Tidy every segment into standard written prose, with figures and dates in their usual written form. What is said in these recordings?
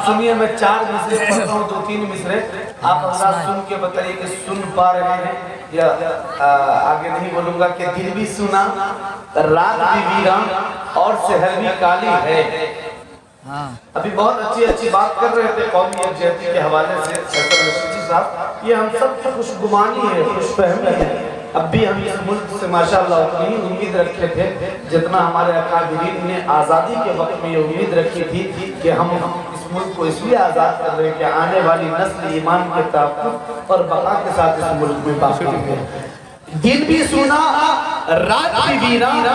سنیے میں 4 مصرے پڑھتا ہوں 2-3 مصرے آپ حضرات سن کے بتائیے کہ سن پا رہے ہیں یا آگے نہیں بولوں گا کہ دن بھی سنا رات بھی ویران اور سحر بھی کالی ہے۔ ابھی بہت اچھی بات کر رہے تھے قومی یکجہتی کے حوالے سے سرکار رشید جی صاحب، یہ ہم سب کی خوش گمانی ہے، خوش فہمی ہے۔ اب بھی ہم اس ملک سے ماشاءاللہ اتنی امید رکھتے تھے جتنا ہمارے اکابرین نے آزادی کے وقت میں یہ امید رکھی تھی کہ ہم اس ملک کو اس لیے آزاد کر رہے ہیں کہ آنے والی نسل ایمان کے تحفظ اور بقا کے ساتھ اس ملک میں باقی ہے۔ دن بھی سنا رات بھی ویران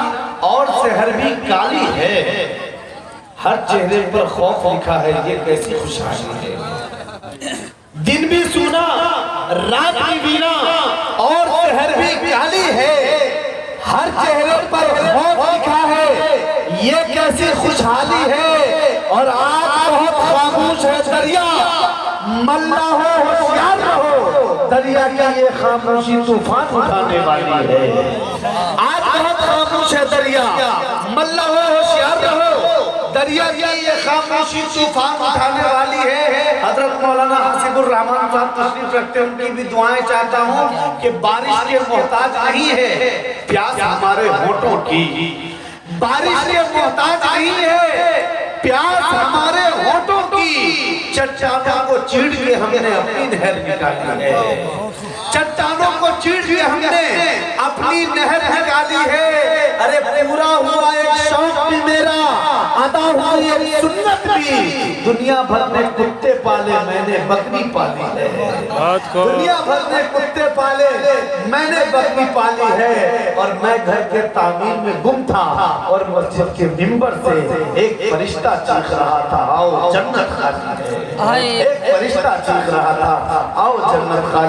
اور سحر بھی کالی ہے، ہر چہرے پر خوف لکھا ہے، یہ کیسی خوشحالی ہے۔ دن بھی سنا رات بھی ویران اور سحر بھی کالی ہے، ہر چہرے پر خوف لکھا ہے، یہ کیسی خوشحالی ہے۔ اور آج بہت خاموش ہے دریا، ملا ہو ہوشیار رہو، دریا کی یہ خاموشی طوفان اٹھانے والی ہے۔ آج بہت خاموش ہے دریا، ملا ہو ہوشیار رہو، دریا کی یہ خاموشی طوفان اٹھانے والی ہے۔ حضرت مولانا حسیب الرحمن صاحب تشریف رکھتے ہیں، ان کی بھی دعائیں چاہتا ہوں کہ بارش کے محتاج نہیں ہے پیاس ہمارے ہونٹوں کی، بارش کے محتاج نہیں ہے پیاس ہمارے ہونٹوں کی، چٹانوں کو چیڑ کے ہم نے اپنی نہر نکالی ہے، چٹانوں کو چیڑ کے ہم نے اپنی نہر نکالی ہے۔ ارے پورا ہوا ایک شوق بھی میرا، ادا ہوئی ایک سنت بھی، دنیا بھر میں کتے پالے میں نے بکری پالی ہے، دنیا بھر میں کتے پالے میں نے بکری پالی ہے۔ اور میں گھر کے تعمیر میں گم تھا اور مسجد کے منبر سے ایک فرشتہ چیخ رہا تھا آؤ جنت خالی ہے، ایک فرشتہ چیخ رہا تھا آؤ جنت خالی ہے۔